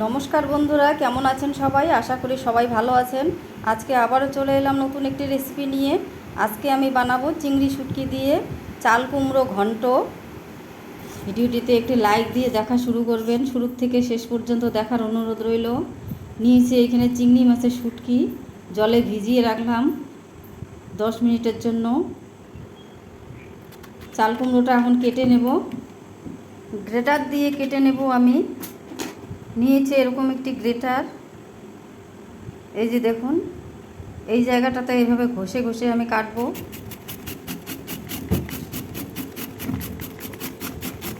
নমস্কার বন্ধুরা, কেমন আছেন সবাই? আশা করি সবাই ভালো আছেন। আজকে আবারও চলে এলাম নতুন একটি রেসিপি নিয়ে। আজকে আমি বানাবো চিংড়ি শুটকি দিয়ে চাল কুমড়ো ঘন্ট। ভিডিওটিতে একটি লাইক দিয়ে দেখা শুরু করবেন, শুরু থেকে শেষ পর্যন্ত দেখার অনুরোধ রইল। নিয়েছি এখানে চিংড়ি মাছের শুটকি, জলে ভিজিয়ে রাখলাম 10 মিনিটের জন্য। চাল কুমড়োটা এখন কেটে নেব, গ্রেটার দিয়ে কেটে নেব। আমি নিয়েছি এরকম একটি গ্রেটার। এই যে দেখুন, এই জায়গাটাতে এইভাবে ঘষে ঘষে আমি কাটবো।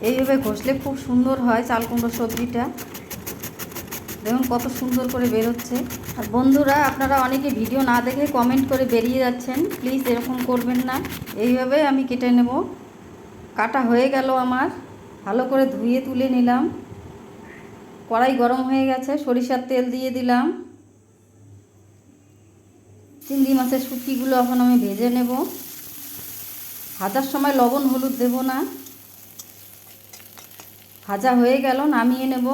এইভাবে ঘষলে খুব সুন্দর হয় চাল কুমড়ো সবজিটা। দেখুন কত সুন্দর করে বেরোচ্ছে। আর বন্ধুরা, আপনারা অনেকে ভিডিও না দেখে কমেন্ট করে বেরিয়ে যাচ্ছেন, প্লিজ এরকম করবেন না। এইভাবে আমি কেটে নেব। কাটা হয়ে গেল আমার, ভালো করে ধুয়ে তুলে নিলাম। কড়াই গরম হয়ে গেছে, সরিষার তেল দিয়ে দিলাম। চিংড়ি মাছের শুটকিগুলো এখন আমি ভেজে নেব। ভাজার সময় লবণ হলুদ দেব না। ভাজা হয়ে গেল, নামিয়ে নেব।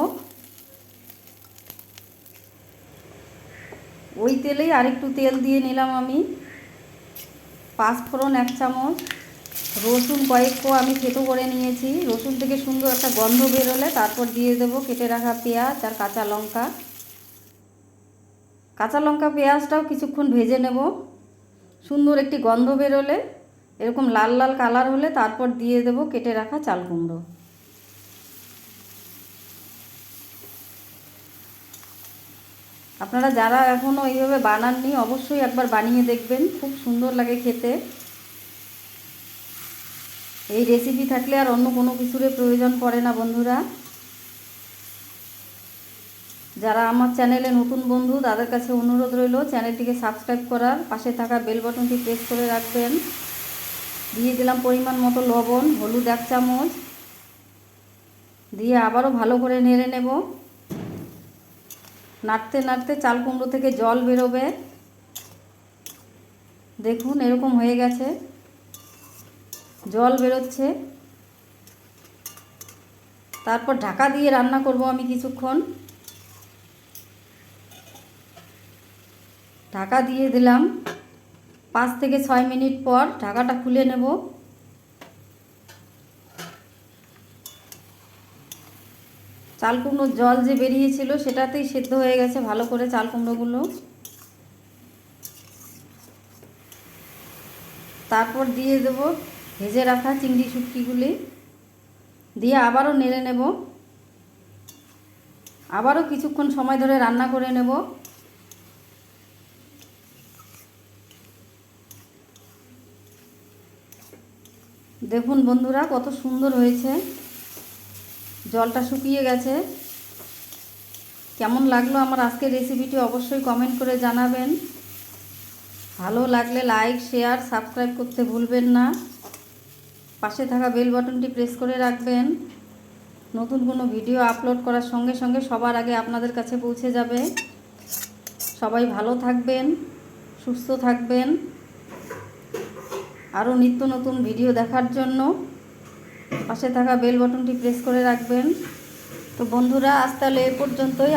ওই তেলেই আরেকটু তেল দিয়ে নিলাম আমি। 5 ফোড়ন 1 চামচ, রসুন কয়েক কোয়া আমি থেতো করে নিয়েছি। রসুন থেকে সুন্দর একটা গন্ধ বেরোলে তারপর দিয়ে দেব কেটে রাখা পেঁয়াজ আর কাঁচা লঙ্কা। কাঁচা লঙ্কা পেঁয়াজটাও কিছুক্ষণ ভেজে নেব। সুন্দর একটি গন্ধ বেরোলে, এরকম লাল লাল কালার হলে তারপর দিয়ে দেব কেটে রাখা চাল কুমড়ো। আপনারা যারা এখনও এইভাবে বানাননি, অবশ্যই একবার বানিয়ে দেখবেন, খুব সুন্দর লাগে খেতে। এই রেসিপি থাকলে আর অন্য কোনো কিছুর প্রয়োজন পড়ে না বন্ধুরা। যারা আমার চ্যানেলে নতুন বন্ধু, তাদের কাছে অনুরোধ রইল চ্যানেলটিকে সাবস্ক্রাইব করার, পাশে থাকা বেল বাটনটি প্রেস করে রাখবেন। দিয়ে দিলাম পরিমাণ মতো লবণ, হলুদ 1 চামচ দিয়ে আবারও ভালো করে নেড়ে নেব। নাড়তে নাড়তে চাল কুমড়ো থেকে জল বেরোবে। দেখুন এরকম হয়ে গেছে, জল বেরোচ্ছে। তারপর ঢাকা দিয়ে রান্না করব আমি কিছুক্ষণ। ঢাকা দিয়ে দিলাম। 5 থেকে 6 মিনিট পর ঢাকাটা খুলে নেব। চাল কুমড়োর জল যে বেরিয়েছিল সেটাতেই সেদ্ধ হয়ে গেছে ভালো করে চাল কুমড়োগুলো। তারপর দিয়ে দেব ভেজে রাখা চিংড়ি শুটকিগুলি, দিয়ে আবারও নেড়ে নেব। আবারও কিছুক্ষণ সময় ধরে রান্না করে নেব। দেখুন বন্ধুরা কত সুন্দর হয়েছে, জলটা শুকিয়ে গেছে। কেমন লাগলো আমার আজকের রেসিপিটি অবশ্যই কমেন্ট করে জানাবেন। ভালো লাগলে লাইক, শেয়ার, সাবস্ক্রাইব করতে ভুলবেন না। পাশে থাকা বেল বাটনটি প্রেস করে রাখবেন। নতুন কোনো ভিডিও আপলোড করার সঙ্গে সঙ্গে সবার আগে আপনাদের কাছে পৌঁছে যাবে। সবাই ভালো থাকবেন, সুস্থ থাকবেন। আরও নিত্য নতুন ভিডিও দেখার জন্য পাশে থাকা বেল বাটনটি প্রেস করে রাখবেন। তো বন্ধুরা, আজ তাহলে এ পর্যন্তই।